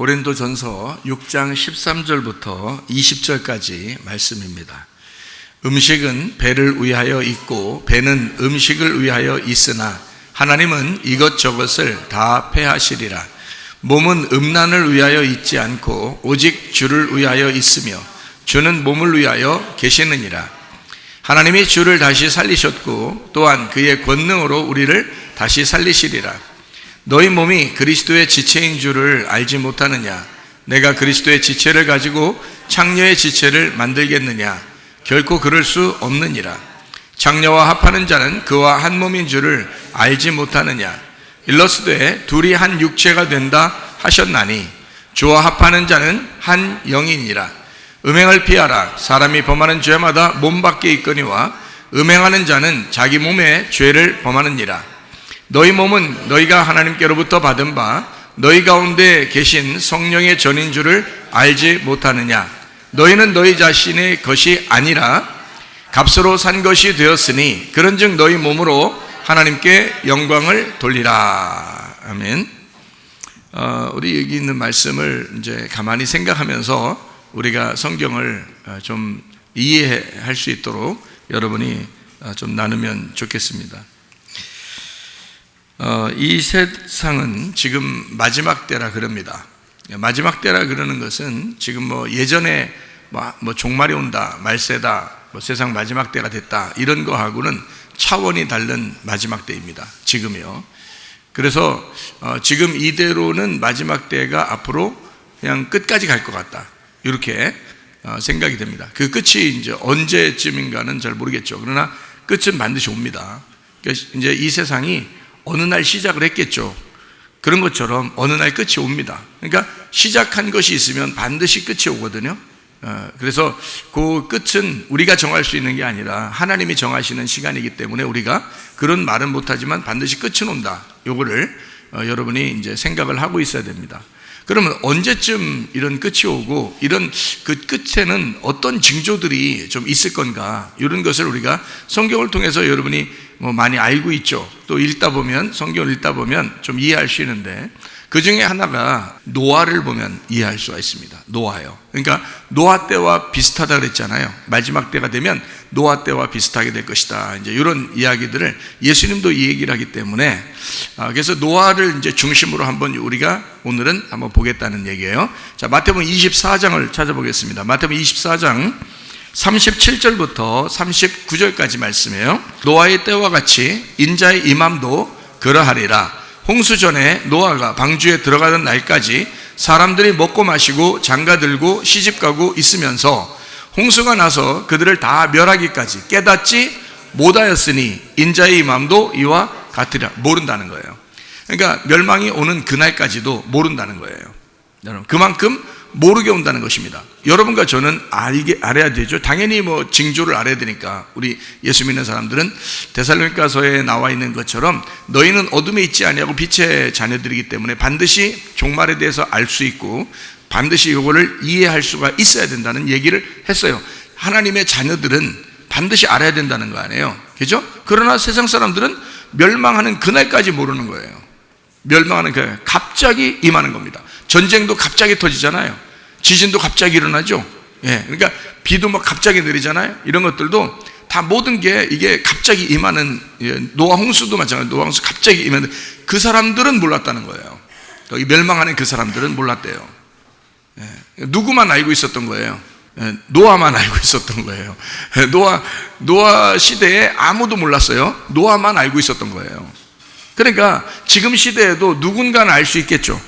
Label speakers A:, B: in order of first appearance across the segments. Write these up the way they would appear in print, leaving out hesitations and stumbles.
A: 고린도전서 6장 13절부터 20절까지 말씀입니다. 음식은 배를 위하여 있고 배는 음식을 위하여 있으나 하나님은 이것저것을 다 패하시리라. 몸은 음란을 위하여 있지 않고 오직 주를 위하여 있으며 주는 몸을 위하여 계시느니라. 하나님이 주를 다시 살리셨고 또한 그의 권능으로 우리를 다시 살리시리라. 너희 몸이 그리스도의 지체인 줄을 알지 못하느냐? 내가 그리스도의 지체를 가지고 창녀의 지체를 만들겠느냐? 결코 그럴 수 없느니라. 창녀와 합하는 자는 그와 한 몸인 줄을 알지 못하느냐? 일러스되 둘이 한 육체가 된다 하셨나니 주와 합하는 자는 한 영이니라. 음행을 피하라. 사람이 범하는 죄마다 몸 밖에 있거니와 음행하는 자는 자기 몸에 죄를 범하느니라. 너희 몸은 너희가 하나님께로부터 받은 바 너희 가운데 계신 성령의 전인 줄을 알지 못하느냐? 너희는 너희 자신의 것이 아니라 값으로 산 것이 되었으니 그런즉 너희 몸으로 하나님께 영광을 돌리라. 아멘. 우리 여기 있는 말씀을 이제 가만히 생각하면서 우리가 성경을 좀 이해할 수 있도록 여러분이 좀 나누면 좋겠습니다. 이 세상은 지금 마지막 때라 그럽니다. 마지막 때라 그러는 것은 지금 예전에 종말이 온다, 말세다, 세상 마지막 때가 됐다 이런 거하고는 차원이 다른 마지막 때입니다. 지금이요. 그래서 지금 이대로는 마지막 때가 앞으로 그냥 끝까지 갈 것 같다 이렇게 생각이 됩니다. 그 끝이 이제 언제쯤인가는 잘 모르겠죠. 그러나 끝은 반드시 옵니다. 그러니까 이제 이 세상이 어느 날 시작을 했겠죠. 그런 것처럼 어느 날 끝이 옵니다. 그러니까 시작한 것이 있으면 반드시 끝이 오거든요. 그래서 그 끝은 우리가 정할 수 있는 게 아니라 하나님이 정하시는 시간이기 때문에 우리가 그런 말은 못하지만 반드시 끝은 온다. 요거를 여러분이 이제 생각을 하고 있어야 됩니다. 그러면 언제쯤 이런 끝이 오고 이런 그 끝에는 어떤 징조들이 좀 있을 건가 이런 것을 우리가 성경을 통해서 여러분이 많이 알고 있죠. 또 성경을 읽다 보면 좀 이해할 수 있는데 그 중에 하나가 노아를 보면 이해할 수가 있습니다. 노아요. 그러니까 노아 때와 비슷하다 그랬잖아요. 마지막 때가 되면 노아 때와 비슷하게 될 것이다. 이제 이런 이야기들을 예수님도 이 얘기를 하기 때문에 그래서 노아를 이제 중심으로 한번 우리가 오늘은 한번 보겠다는 얘기예요. 자, 마태복음 24장을 찾아보겠습니다. 마태복음 24장 37절부터 39절까지 말씀이에요. 노아의 때와 같이 인자의 임함도 그러하리라. 홍수 전에 노아가 방주에 들어가던 날까지 사람들이 먹고 마시고 장가들고 시집가고 있으면서 홍수가 나서 그들을 다 멸하기까지 깨닫지 못하였으니 인자의 임함도 이와 같으리라. 모른다는 거예요. 그러니까 멸망이 오는 그날까지도 모른다는 거예요. 여러분, 그만큼 모르게 온다는 것입니다. 여러분과 저는 알아야 되죠. 당연히 징조를 알아야 되니까. 우리 예수 믿는 사람들은 데살로니가서에 나와 있는 것처럼 너희는 어둠에 있지 아니하고 빛의 자녀들이기 때문에 반드시 종말에 대해서 알 수 있고 반드시 이거를 이해할 수가 있어야 된다는 얘기를 했어요. 하나님의 자녀들은 반드시 알아야 된다는 거 아니에요. 그죠? 그러나 세상 사람들은 멸망하는 그날까지 모르는 거예요. 멸망하는 그 갑자기 임하는 겁니다. 전쟁도 갑자기 터지잖아요. 지진도 갑자기 일어나죠. 예, 그러니까 비도 갑자기 내리잖아요. 이런 것들도 다 모든 게 이게 갑자기 임하는, 노아 홍수도 마찬가지로 노아 홍수 갑자기 임하는 그 사람들은 몰랐다는 거예요. 여기 멸망하는 그 사람들은 몰랐대요. 예, 누구만 알고 있었던 거예요? 노아만 알고 있었던 거예요. 노아 시대에 아무도 몰랐어요. 노아만 알고 있었던 거예요. 그러니까 지금 시대에도 누군가는 알 수 있겠죠.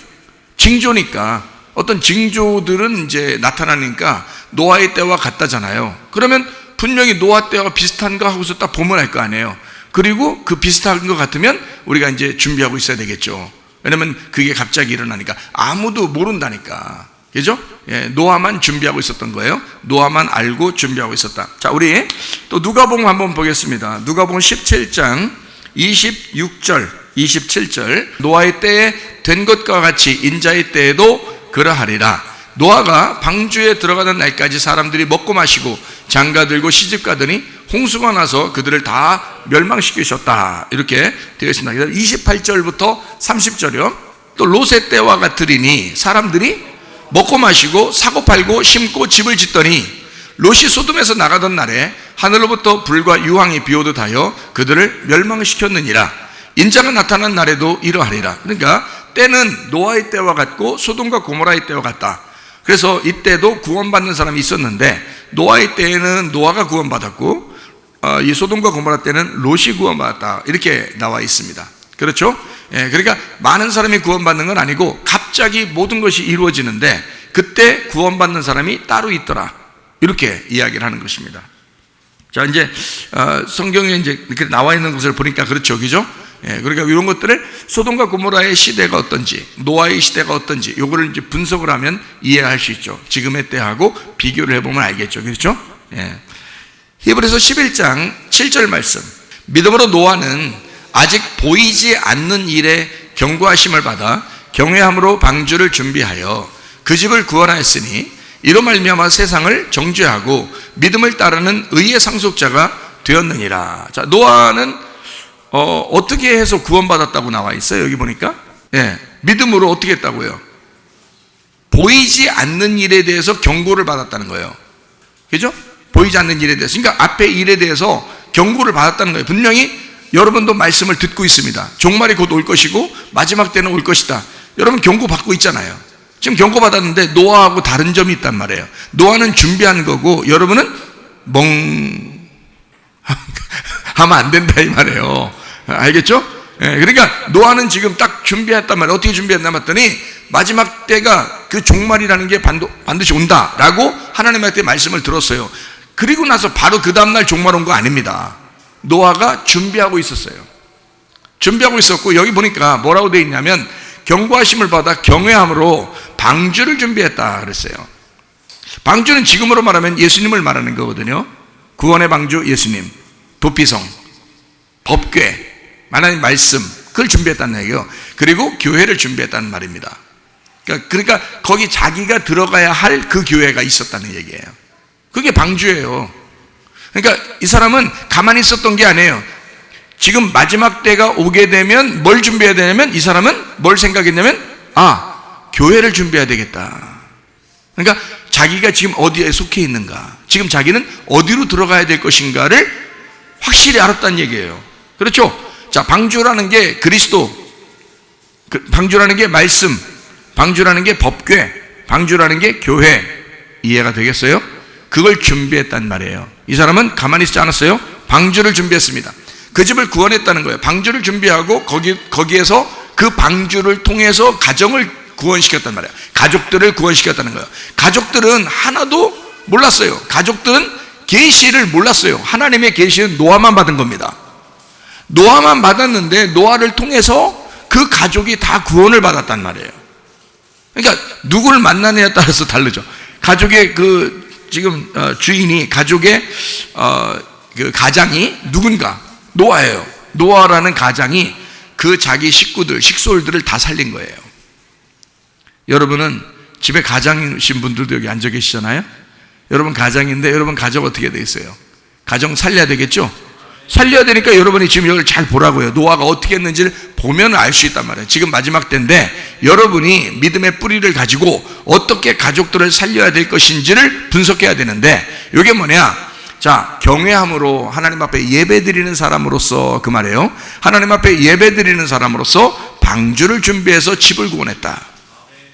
A: 징조니까 어떤 징조들은 이제 나타나니까 노아의 때와 같다잖아요. 그러면 분명히 노아 때와 비슷한가 하고서 딱 보면 알 거 아니에요. 그리고 그 비슷한 것 같으면 우리가 이제 준비하고 있어야 되겠죠. 왜냐면 그게 갑자기 일어나니까 아무도 모른다니까. 그죠? 예, 노아만 준비하고 있었던 거예요. 노아만 알고 준비하고 있었다. 자, 우리 또 누가복음 한번 보겠습니다. 누가복음 17장 26절, 27절. 노아의 때에 된 것과 같이 인자의 때에도 그러하리라. 노아가 방주에 들어가던 날까지 사람들이 먹고 마시고 장가들고 시집가더니 홍수가 나서 그들을 다 멸망시키셨다. 이렇게 되어 있습니다. 28절부터 30절이요. 또 롯의 때와 같으리니 사람들이 먹고 마시고 사고 팔고 심고 집을 짓더니 롯이 소돔에서 나가던 날에 하늘로부터 불과 유황이 비오듯 하여 그들을 멸망시켰느니라. 인자가 나타난 날에도 이러하리라. 그러니까 때는 노아의 때와 같고 소돔과 고모라의 때와 같다. 그래서 이때도 구원받는 사람이 있었는데 노아의 때에는 노아가 구원받았고 이 소돔과 고모라 때는 롯이 구원받았다, 이렇게 나와 있습니다. 그렇죠? 예, 그러니까 많은 사람이 구원받는 건 아니고 갑자기 모든 것이 이루어지는데 그때 구원받는 사람이 따로 있더라, 이렇게 이야기를 하는 것입니다. 자, 이제 성경에 이제 이렇게 나와 있는 것을 보니까 그렇죠, 그죠? 예, 그러니까 이런 것들을 소돔과 고모라의 시대가 어떤지, 노아의 시대가 어떤지, 요거를 이제 분석을 하면 이해할 수 있죠. 지금의 때하고 비교를 해보면 알겠죠, 그렇죠? 예. 히브리서 11장 7절 말씀. 믿음으로 노아는 아직 보이지 않는 일에 경고하심을 받아 경외함으로 방주를 준비하여 그 집을 구원하였으니 이로 말미암아 세상을 정죄하고 믿음을 따르는 의의 상속자가 되었느니라. 자, 노아는 어떻게 해서 구원받았다고 나와 있어요? 여기 보니까 믿음으로 어떻게 했다고요? 보이지 않는 일에 대해서 경고를 받았다는 거예요. 그죠? 보이지 않는 일에 대해서, 그러니까 앞에 일에 대해서 경고를 받았다는 거예요. 분명히 여러분도 말씀을 듣고 있습니다. 종말이 곧 올 것이고 마지막 때는 올 것이다. 여러분 경고받고 있잖아요. 지금 경고받았는데 노아하고 다른 점이 있단 말이에요. 노아는 준비하는 거고 여러분은 하면 안 된다, 이 말이에요. 알겠죠? 그러니까 노아는 지금 딱 준비했단 말이에요. 어떻게 준비했나 봤더니 마지막 때가 그 종말이라는 게 반드시 온다라고 하나님한테 말씀을 들었어요. 그리고 나서 바로 그 다음날 종말 온 거 아닙니다. 노아가 준비하고 있었어요. 준비하고 있었고, 여기 보니까 뭐라고 되어 있냐면 경고하심을 받아 경외함으로 방주를 준비했다 그랬어요. 방주는 지금으로 말하면 예수님을 말하는 거거든요. 구원의 방주 예수님, 도피성, 법궤, 하나님 말씀, 그걸 준비했다는 얘기예요. 그리고 교회를 준비했다는 말입니다. 그러니까 거기 자기가 들어가야 할 그 교회가 있었다는 얘기예요. 그게 방주예요. 그러니까 이 사람은 가만히 있었던 게 아니에요. 지금 마지막 때가 오게 되면 뭘 준비해야 되냐면, 이 사람은 뭘 생각했냐면, 교회를 준비해야 되겠다. 그러니까 자기가 지금 어디에 속해 있는가, 지금 자기는 어디로 들어가야 될 것인가를 확실히 알았다는 얘기예요. 그렇죠? 자, 방주라는 게 그리스도, 방주라는 게 말씀, 방주라는 게 법궤, 방주라는 게 교회. 이해가 되겠어요? 그걸 준비했단 말이에요. 이 사람은 가만히 있지 않았어요. 방주를 준비했습니다. 그 집을 구원했다는 거예요. 방주를 준비하고 거기에서 그 방주를 통해서 가정을 구원시켰단 말이에요. 가족들을 구원시켰다는 거예요. 가족들은 하나도 몰랐어요. 가족들은 계시를 몰랐어요. 하나님의 계시는 노아만 받은 겁니다. 노아만 받았는데 노아를 통해서 그 가족이 다 구원을 받았단 말이에요. 그러니까 누구를 만나느냐에 따라서 다르죠. 가족의 지금 주인이, 가족의 그 가장이 누군가? 노아예요. 노아라는 가장이 그 자기 식솔들을 다 살린 거예요. 여러분은 집에 가장이신 분들도 여기 앉아 계시잖아요. 여러분 가장인데 여러분 가족 어떻게 돼 있어요? 가정 살려야 되겠죠? 살려야 되니까 여러분이 지금 이걸 잘 보라고요. 노아가 어떻게 했는지를 보면 알 수 있단 말이에요. 지금 마지막 때인데 여러분이 믿음의 뿌리를 가지고 어떻게 가족들을 살려야 될 것인지를 분석해야 되는데, 이게 뭐냐? 자, 경외함으로 하나님 앞에 예배드리는 사람으로서, 그 말이에요. 하나님 앞에 예배드리는 사람으로서 방주를 준비해서 집을 구원했다.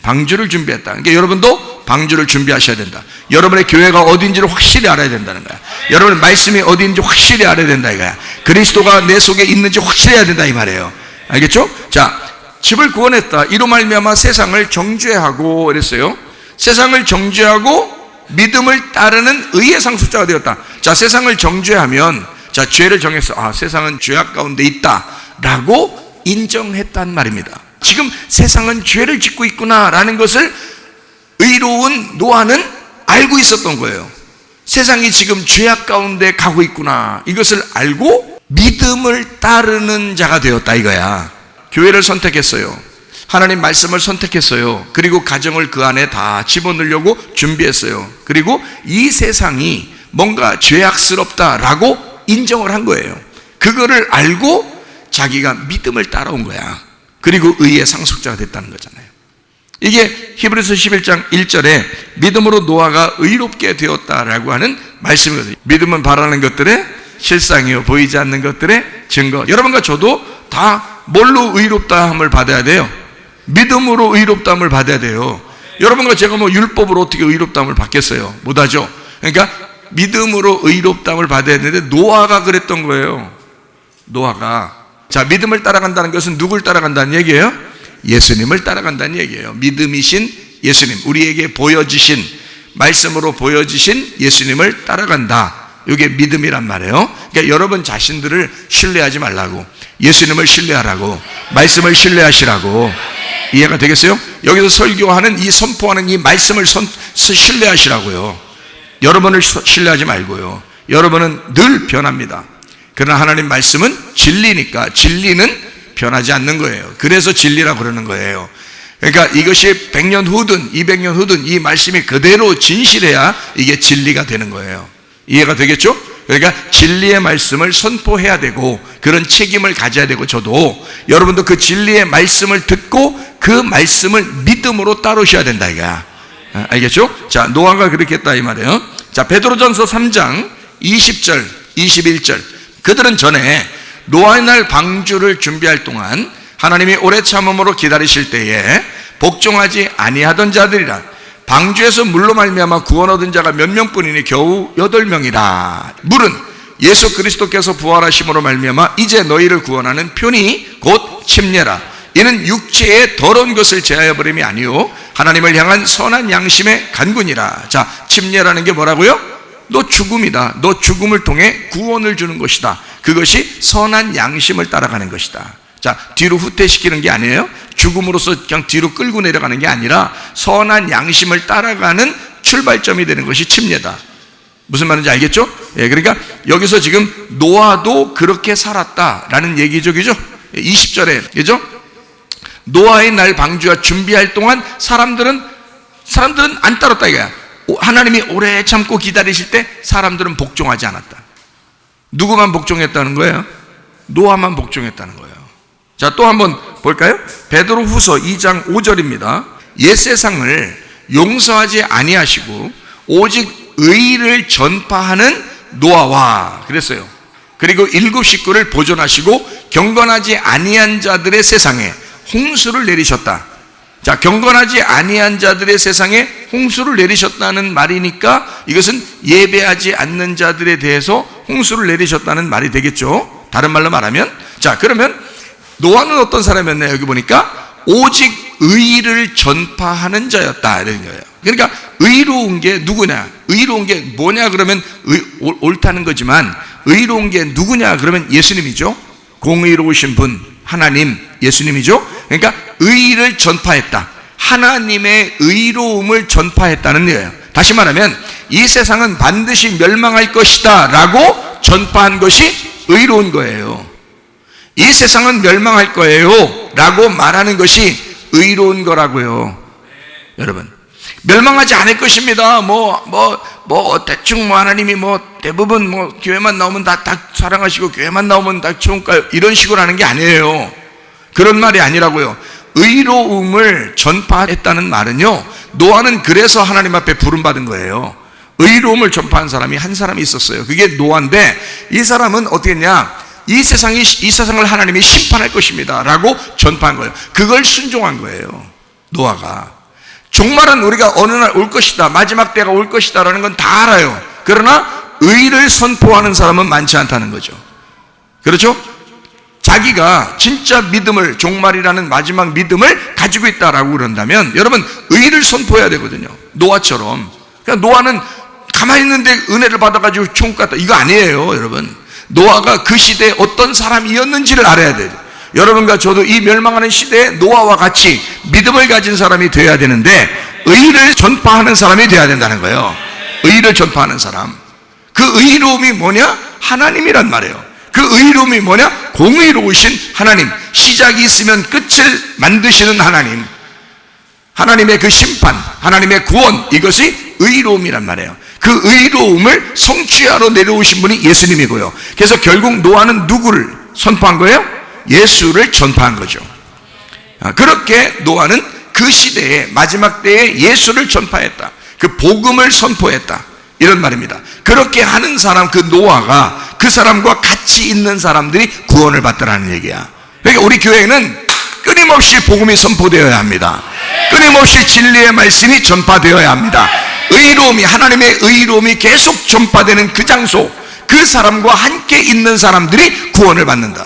A: 방주를 준비했다. 그러니까 여러분도 방주를 준비하셔야 된다. 여러분의 교회가 어딘지를 확실히 알아야 된다는 거야. 여러분의 말씀이 어딘지 확실히 알아야 된다 이거야. 그리스도가 내 속에 있는지 확실히 해야 된다 이 말이에요. 알겠죠? 자, 집을 구원했다. 이로 말미암아 세상을 정죄하고 그랬어요. 세상을 정죄하고 믿음을 따르는 의의 상속자가 되었다. 자, 세상을 정죄하면, 자, 죄를 정해서 세상은 죄악 가운데 있다라고 인정했단 말입니다. 지금 세상은 죄를 짓고 있구나라는 것을 의로운 노아는 알고 있었던 거예요. 세상이 지금 죄악 가운데 가고 있구나, 이것을 알고 믿음을 따르는 자가 되었다 이거야. 교회를 선택했어요. 하나님 말씀을 선택했어요. 그리고 가정을 그 안에 다 집어넣으려고 준비했어요. 그리고 이 세상이 뭔가 죄악스럽다라고 인정을 한 거예요. 그거를 알고 자기가 믿음을 따라온 거야. 그리고 의의 상속자가 됐다는 거잖아요. 이게 히브리서 11장 1절에 믿음으로 노아가 의롭게 되었다라고 하는 말씀이거든요. 믿음은 바라는 것들의 실상이요 보이지 않는 것들의 증거. 여러분과 저도 다 뭘로 의롭다함을 받아야 돼요? 믿음으로 의롭다함을 받아야 돼요. 여러분과 제가 뭐 율법으로 어떻게 의롭다함을 받겠어요? 못하죠. 그러니까 믿음으로 의롭다함을 받아야 되는데 노아가 그랬던 거예요. 노아가. 자, 믿음을 따라간다는 것은 누굴 따라간다는 얘기예요? 예수님을 따라간다는 얘기예요. 믿음이신 예수님, 우리에게 보여지신, 말씀으로 보여지신 예수님을 따라간다. 이게 믿음이란 말이에요. 그러니까 여러분 자신들을 신뢰하지 말라고, 예수님을 신뢰하라고, 말씀을 신뢰하시라고. 이해가 되겠어요? 여기서 설교하는 이 선포하는 이 말씀을 신뢰하시라고요. 여러분을 신뢰하지 말고요. 여러분은 늘 변합니다. 그러나 하나님 말씀은 진리니까 진리는 변하지 않는 거예요. 그래서 진리라고 그러는 거예요. 그러니까 이것이 100년 후든 200년 후든 이 말씀이 그대로 진실해야 이게 진리가 되는 거예요. 이해가 되겠죠? 그러니까 진리의 말씀을 선포해야 되고 그런 책임을 가져야 되고, 저도 여러분도 그 진리의 말씀을 듣고 그 말씀을 믿음으로 따르셔야 된다 이거야. 알겠죠? 자, 노아가 그렇게 했다 이 말이에요. 자, 베드로전서 3장 20절 21절. 그들은 전에 노아의 날 방주를 준비할 동안 하나님이 오래 참음으로 기다리실 때에 복종하지 아니하던 자들이라. 방주에서 물로 말미암아 구원 얻은 자가 몇 명뿐이니 겨우 8명이라. 물은 예수 그리스도께서 부활하심으로 말미암아 이제 너희를 구원하는 표니 곧 침례라. 이는 육체의 더러운 것을 제하여 버림이 아니요 하나님을 향한 선한 양심의 간군이라. 자, 침례라는 게 뭐라고요? 너 죽음이다. 너 죽음을 통해 구원을 주는 것이다. 그것이 선한 양심을 따라가는 것이다. 자, 뒤로 후퇴시키는 게 아니에요. 죽음으로써 그냥 뒤로 끌고 내려가는 게 아니라 선한 양심을 따라가는 출발점이 되는 것이 침례다. 무슨 말인지 알겠죠? 예, 그러니까 여기서 지금 노아도 그렇게 살았다라는 얘기죠, 그죠? 20절에, 그죠? 노아의 날 방주와 준비할 동안 사람들은 안 따랐다 이거야. 하나님이 오래 참고 기다리실 때 사람들은 복종하지 않았다. 누구만 복종했다는 거예요? 노아만 복종했다는 거예요. 자, 또 한번 볼까요? 베드로 후서 2장 5절입니다. 옛 세상을 용서하지 아니하시고 오직 의를 전파하는 노아와 그랬어요. 그리고 7 식구를 보존하시고 경건하지 아니한 자들의 세상에 홍수를 내리셨다. 자, 경건하지 아니한 자들의 세상에 홍수를 내리셨다는 말이니까 이것은 예배하지 않는 자들에 대해서 홍수를 내리셨다는 말이 되겠죠. 다른 말로 말하면, 자, 그러면 노아는 어떤 사람이었나요? 여기 보니까 오직 의를 전파하는 자였다 이런 거예요. 그러니까 의로운 게 누구냐? 의로운 게 뭐냐? 그러면 옳다는 거지만 의로운 게 누구냐? 그러면 예수님이죠. 공의로우신 분 하나님 예수님이죠. 그러니까 의를 전파했다. 하나님의 의로움을 전파했다는 거예요. 다시 말하면 이 세상은 반드시 멸망할 것이다 라고 전파한 것이 의로운 거예요. 이 세상은 멸망할 거예요 라고 말하는 것이 의로운 거라고요. 여러분, 멸망하지 않을 것입니다. 대충 하나님이 대부분 교회만 나오면 다 사랑하시고 교회만 나오면 다 좋은가요? 이런 식으로 하는 게 아니에요. 그런 말이 아니라고요. 의로움을 전파했다는 말은요, 노아는 그래서 하나님 앞에 부름받은 거예요. 의로움을 전파한 사람이 한 사람이 있었어요. 그게 노아인데, 이 사람은 어떻게 했냐? 이 세상을 하나님이 심판할 것입니다 라고 전파한 거예요. 그걸 순종한 거예요, 노아가. 종말은 우리가 어느 날 올 것이다, 마지막 때가 올 것이다 라는 건 다 알아요. 그러나 의를 선포하는 사람은 많지 않다는 거죠. 그렇죠? 자기가 진짜 믿음을, 종말이라는 마지막 믿음을 가지고 있다라고 그런다면 여러분 의를 선포해야 되거든요. 노아처럼. 그러니까 노아는 가만히 있는데 은혜를 받아가지고 천국 갔다, 이거 아니에요. 여러분, 노아가 그 시대에 어떤 사람이었는지를 알아야 돼요. 여러분과 저도 이 멸망하는 시대에 노아와 같이 믿음을 가진 사람이 되어야 되는데 의를 전파하는 사람이 되어야 된다는 거예요. 의를 전파하는 사람. 그 의로움이 뭐냐? 하나님이란 말이에요. 그 의로움이 뭐냐? 공의로우신 하나님. 시작이 있으면 끝을 만드시는 하나님. 하나님의 그 심판, 하나님의 구원, 이것이 의로움이란 말이에요. 그 의로움을 성취하러 내려오신 분이 예수님이고요. 그래서 결국 노아는 누구를 선포한 거예요? 예수를 전파한 거죠. 그렇게 노아는 그 시대에 마지막 때에 예수를 전파했다. 그 복음을 선포했다. 이런 말입니다. 그렇게 하는 사람, 그 노아가 그 사람과 같이 있는 사람들이 구원을 받더라는 얘기야. 그러니까 우리 교회는 끊임없이 복음이 선포되어야 합니다. 끊임없이 진리의 말씀이 전파되어야 합니다. 의로움이, 하나님의 의로움이 계속 전파되는 그 장소, 그 사람과 함께 있는 사람들이 구원을 받는다.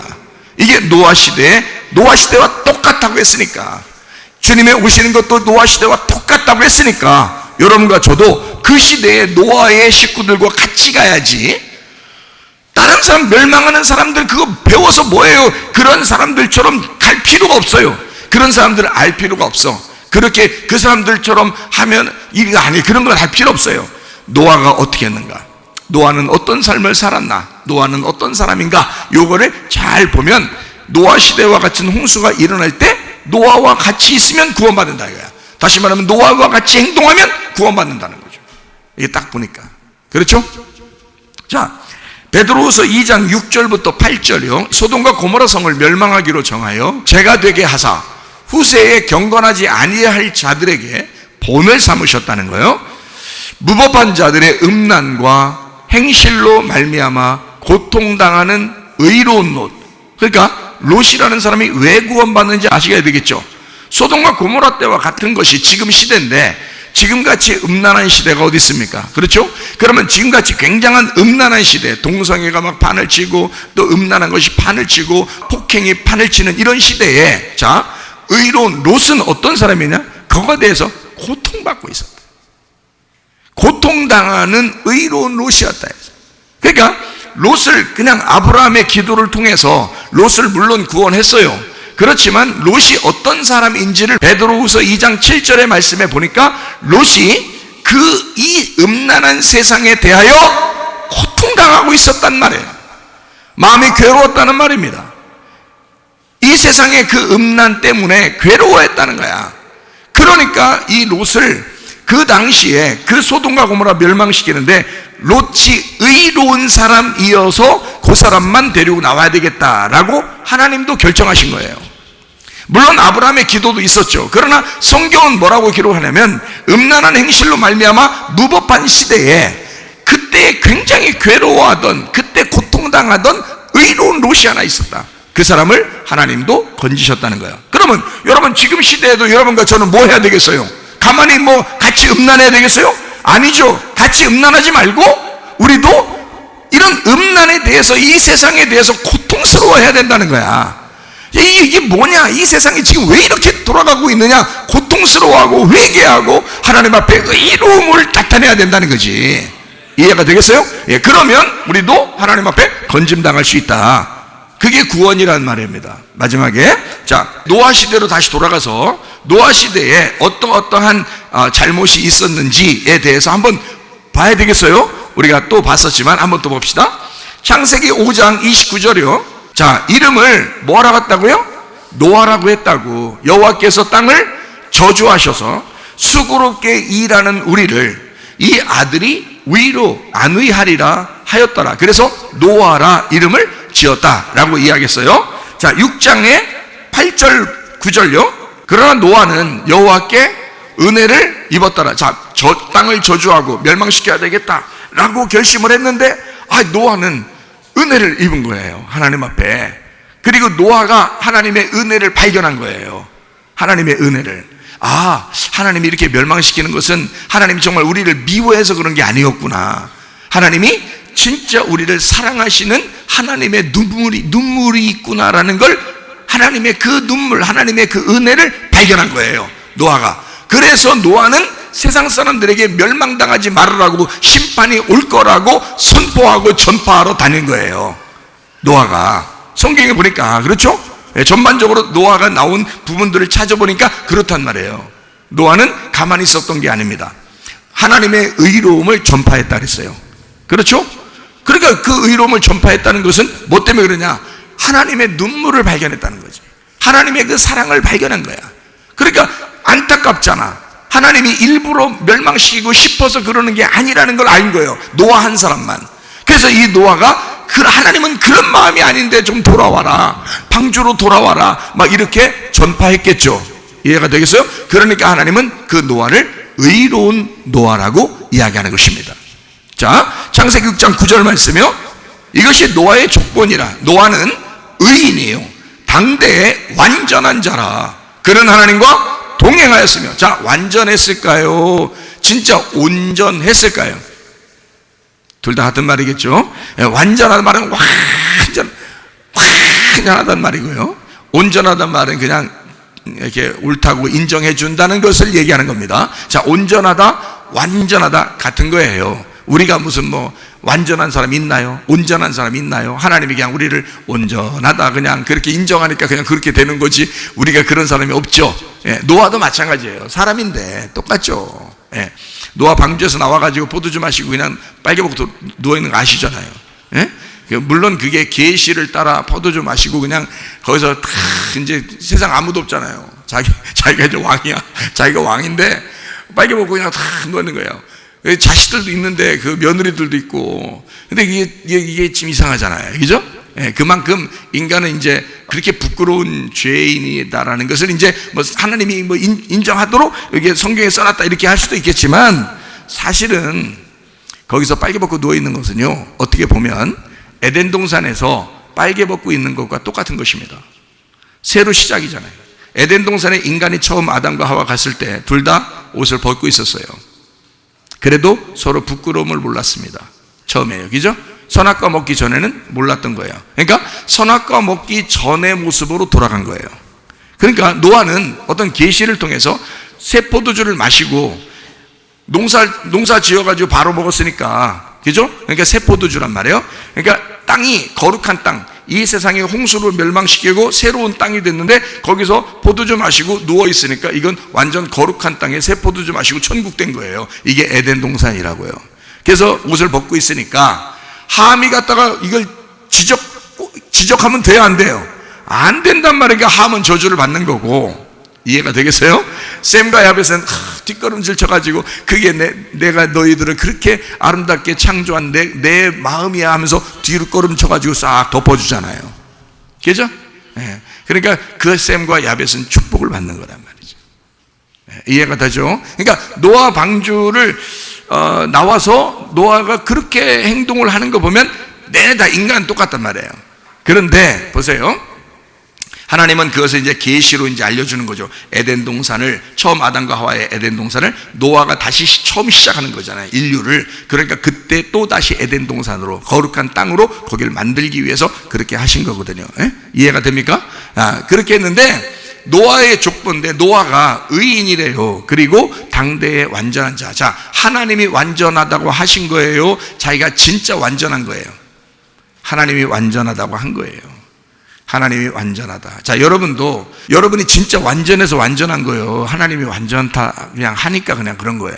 A: 이게 노아 시대와 똑같다고 했으니까, 주님의 오시는 것도 노아 시대와 똑같다고 했으니까 여러분과 저도 그 시대에 노아의 식구들과 같이 가야지. 다른 사람, 멸망하는 사람들 그거 배워서 뭐예요? 그런 사람들처럼 갈 필요가 없어요. 그런 사람들을 알 필요가 없어. 그렇게 그 사람들처럼 하면 이거 아니, 그런 걸 할 필요 없어요. 노아가 어떻게 했는가? 노아는 어떤 삶을 살았나? 노아는 어떤 사람인가? 요거를 잘 보면 노아 시대와 같은 홍수가 일어날 때 노아와 같이 있으면 구원받는다 이거야. 다시 말하면 노아와 같이 행동하면 구원받는다는 거죠. 이게 딱 보니까. 그렇죠? 자, 베드로후서 2장 6절부터 8절이요. 소돔과 고모라 성을 멸망하기로 정하여 죄가 되게 하사 후세에 경건하지 아니할 자들에게 본을 삼으셨다는 거예요. 무법한 자들의 음란과 행실로 말미암아 고통당하는 의로운 롯. 그러니까 롯이라는 사람이 왜 구원받는지 아셔야 되겠죠. 소돔과 고모라 때와 같은 것이 지금 시대인데, 지금같이 음란한 시대가 어디 있습니까? 그렇죠? 그러면 지금같이 굉장한 음란한 시대, 동성애가 막 판을 치고 또 음란한 것이 판을 치고 폭행이 판을 치는 이런 시대에, 자, 의로운 롯은 어떤 사람이냐? 그거에 대해서 고통받고 있었다. 고통당하는 의로운 롯이었다. 그러니까 롯을 그냥 아브라함의 기도를 통해서 롯을 물론 구원했어요. 그렇지만 롯이 어떤 사람인지를 베드로후서 2장 7절의 말씀에 보니까 롯이 이 음란한 세상에 대하여 고통당하고 있었단 말이에요. 마음이 괴로웠다는 말입니다. 이 세상의 그 음란 때문에 괴로워했다는 거야. 그러니까 이 롯을 그 당시에 그 소돔과 고모라 멸망시키는데 롯이 의로운 사람이어서 그 사람만 데리고 나와야 되겠다라고 하나님도 결정하신 거예요. 물론 아브라함의 기도도 있었죠. 그러나 성경은 뭐라고 기록하냐면 음란한 행실로 말미암아 무법한 시대에 그때 굉장히 괴로워하던, 그때 고통당하던 의로운 롯이 하나 있었다. 그 사람을 하나님도 건지셨다는 거예요. 그러면 여러분 지금 시대에도 여러분과 저는 뭐 해야 되겠어요? 가만히 뭐 같이 음란해야 되겠어요? 아니죠. 같이 음란하지 말고 우리도 이런 음란에 대해서, 이 세상에 대해서 고통스러워해야 된다는 거야. 이게 뭐냐? 이 세상이 지금 왜 이렇게 돌아가고 있느냐? 고통스러워하고 회개하고 하나님 앞에 의로움을 나타내야 된다는 거지. 이해가 되겠어요? 예, 그러면 우리도 하나님 앞에 건짐당할 수 있다. 그게 구원이라는 말입니다. 마지막에, 자, 노아 시대로 다시 돌아가서 노아 시대에 어떠한 잘못이 있었는지에 대해서 한번 봐야 되겠어요? 우리가 또 봤었지만 한번 또 봅시다. 창세기 5장 29절이요. 자, 이름을 뭐라고 했다고요? 노아라고 했다고. 여호와께서 땅을 저주하셔서 수고롭게 일하는 우리를 이 아들이 위로 안위하리라 하였더라. 그래서 노아라 이름을 지었다라고 이야기했어요. 자, 6장에 8절 9절요. 그러나 노아는 여호와께 은혜를 입었더라. 자, 저 땅을 저주하고 멸망시켜야 되겠다라고 결심을 했는데, 노아는 은혜를 입은 거예요. 하나님 앞에. 그리고 노아가 하나님의 은혜를 발견한 거예요. 하나님의 은혜를. 하나님이 이렇게 멸망시키는 것은 하나님이 정말 우리를 미워해서 그런 게 아니었구나. 하나님이 진짜 우리를 사랑하시는 하나님의 눈물이 있구나라는 걸, 하나님의 그 눈물, 하나님의 그 은혜를 발견한 거예요, 노아가. 그래서 노아는 세상 사람들에게 멸망당하지 말으라고, 심판이 올 거라고 선포하고 전파하러 다닌 거예요, 노아가. 성경에 보니까 그렇죠? 전반적으로 노아가 나온 부분들을 찾아보니까 그렇단 말이에요. 노아는 가만히 있었던 게 아닙니다. 하나님의 의로움을 전파했다 그랬어요. 그렇죠? 그러니까 그 의로움을 전파했다는 것은 뭐 때문에 그러냐? 하나님의 눈물을 발견했다는 거지. 하나님의 그 사랑을 발견한 거야. 그러니까 안타깝잖아. 하나님이 일부러 멸망시키고 싶어서 그러는 게 아니라는 걸 알 거예요, 노아 한 사람만. 그래서 이 노아가 하나님은 그런 마음이 아닌데 좀 돌아와라, 방주로 돌아와라, 막 이렇게 전파했겠죠. 이해가 되겠어요? 그러니까 하나님은 그 노아를 의로운 노아라고 이야기하는 것입니다. 자, 창세기 6장 9절 말씀이요, 이것이 노아의 조건이라. 노아는 의인이에요. 당대의 완전한 자라. 그는 하나님과 동행하였으며. 자, 완전했을까요? 진짜 온전했을까요? 둘 다 같은 말이겠죠. 완전하다는 말은 완전하다는 말이고요, 온전하다는 말은 그냥 이렇게 옳다고 인정해 준다는 것을 얘기하는 겁니다. 자, 온전하다, 완전하다 같은 거예요. 우리가 무슨 완전한 사람 있나요? 온전한 사람 있나요? 하나님이 그냥 우리를 온전하다 그냥 그렇게 인정하니까 그냥 그렇게 되는 거지, 우리가 그런 사람이 없죠. 노아도 마찬가지예요. 사람인데 똑같죠. 노아 방주에서 나와가지고 포도주 마시고 그냥 빨개먹고 누워있는 거 아시잖아요. 물론 그게 계시를 따라 포도주 마시고 그냥 거기서 다 이제 세상 아무도 없잖아요. 자기가 이제 왕이야. 자기가 왕인데 빨개먹고 그냥 다 누워있는 거예요. 자식들도 있는데 그 며느리들도 있고. 근데 이게 좀 이상하잖아요. 그죠? 그만큼 인간은 이제 그렇게 부끄러운 죄인이다라는 것을 이제 하나님이 인정하도록 이게 성경에 써놨다 이렇게 할 수도 있겠지만, 사실은 거기서 빨개 벗고 누워 있는 것은요, 어떻게 보면 에덴 동산에서 빨개 벗고 있는 것과 똑같은 것입니다. 새로 시작이잖아요. 에덴 동산에 인간이 처음 아담과 하와 갔을 때 둘 다 옷을 벗고 있었어요. 그래도 서로 부끄러움을 몰랐습니다. 처음에요. 그죠? 선악과 먹기 전에는 몰랐던 거예요. 그러니까 선악과 먹기 전의 모습으로 돌아간 거예요. 그러니까 노아는 어떤 계시를 통해서 새 포도주를 마시고 농사 지어가지고 바로 먹었으니까, 그죠? 그러니까 새 포도주란 말이에요. 그러니까 땅이 거룩한 땅, 이 세상에 홍수로 멸망시키고 새로운 땅이 됐는데 거기서 포도주 마시고 누워있으니까 이건 완전 거룩한 땅에 새 포도주 마시고 천국 된 거예요. 이게 에덴 동산이라고요. 그래서 옷을 벗고 있으니까 함이 갔다가 이걸 지적하면 돼요, 안 돼요? 안 된단 말이니까 함은 저주를 받는 거고. 이해가 되겠어요? 셈과 야벳은 뒷걸음질 쳐가지고 그게 내가 너희들을 그렇게 아름답게 창조한 내 마음이야 하면서 뒤로 걸음 쳐가지고 싹 덮어주잖아요. 그죠? 그러니까 그 셈과 야벳은 축복을 받는 거란 말이죠. 이해가 되죠? 그러니까 노아 방주를 나와서 노아가 그렇게 행동을 하는 거 보면 다 인간 똑같단 말이에요. 그런데 보세요. 하나님은 그것을 이제 계시로 이제 알려주는 거죠. 에덴 동산을, 처음 아담과 하와의 에덴 동산을 노아가 다시 처음 시작하는 거잖아요. 인류를. 그러니까 그때 또 다시 에덴 동산으로, 거룩한 땅으로 거기를 만들기 위해서 그렇게 하신 거거든요. 이해가 됩니까? 그렇게 했는데 노아의 족보인데 노아가 의인이래요. 그리고 당대의 완전한 자. 자, 하나님이 완전하다고 하신 거예요? 자기가 진짜 완전한 거예요? 하나님이 완전하다고 한 거예요. 하나님이 완전하다. 자, 여러분이 진짜 완전해서 완전한 거예요? 하나님이 완전다 그냥 하니까 그냥 그런 거예요?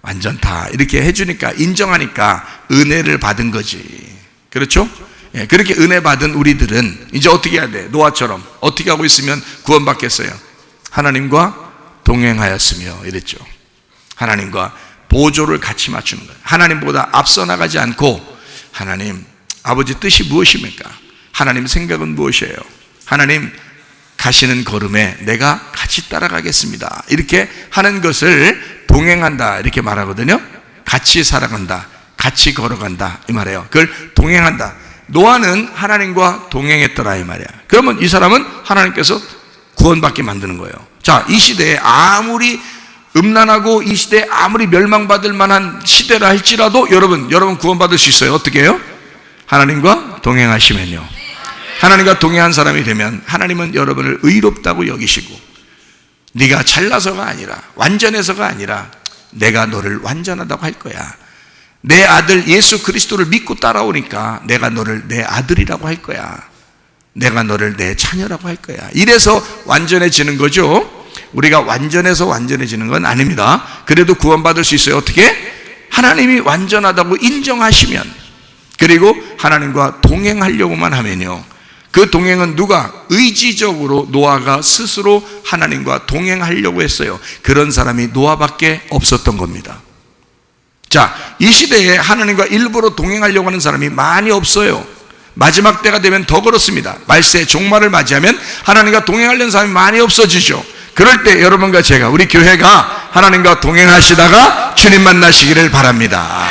A: 완전다 이렇게 해주니까, 인정하니까 은혜를 받은 거지. 그렇죠? 그렇게 은혜 받은 우리들은 이제 어떻게 해야 돼? 노아처럼 어떻게 하고 있으면 구원받겠어요? 하나님과 동행하였으며 이랬죠. 하나님과 보조를 같이 맞추는 거예요. 하나님보다 앞서 나가지 않고, 하나님 아버지 뜻이 무엇입니까? 하나님 생각은 무엇이에요? 하나님 가시는 걸음에 내가 같이 따라가겠습니다. 이렇게 하는 것을 동행한다 이렇게 말하거든요. 같이 살아간다, 같이 걸어간다 이 말이에요. 그걸 동행한다. 노아는 하나님과 동행했더라 이 말이야. 그러면 이 사람은 하나님께서 구원받게 만드는 거예요. 자, 이 시대에 아무리 음란하고 이 시대에 아무리 멸망받을 만한 시대라 할지라도 여러분 구원받을 수 있어요. 어떻게 해요? 하나님과 동행하시면요. 하나님과 동행한 사람이 되면 하나님은 여러분을 의롭다고 여기시고, 네가 잘나서가 아니라, 완전해서가 아니라 내가 너를 완전하다고 할 거야. 내 아들 예수 그리스도를 믿고 따라오니까 내가 너를 내 아들이라고 할 거야. 내가 너를 내 자녀라고 할 거야. 이래서 완전해지는 거죠. 우리가 완전해서 완전해지는 건 아닙니다. 그래도 구원받을 수 있어요. 어떻게? 하나님이 완전하다고 인정하시면, 그리고 하나님과 동행하려고만 하면요. 그 동행은 누가? 의지적으로 노아가 스스로 하나님과 동행하려고 했어요. 그런 사람이 노아밖에 없었던 겁니다. 자, 이 시대에 하나님과 일부러 동행하려고 하는 사람이 많이 없어요. 마지막 때가 되면 더 그렇습니다. 말세의 종말을 맞이하면 하나님과 동행하려는 사람이 많이 없어지죠. 그럴 때 여러분과 제가, 우리 교회가 하나님과 동행하시다가 주님 만나시기를 바랍니다.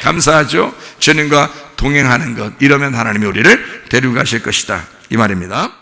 A: 감사하죠? 주님과 동행하는 것, 이러면 하나님이 우리를 데리고 가실 것이다, 이 말입니다.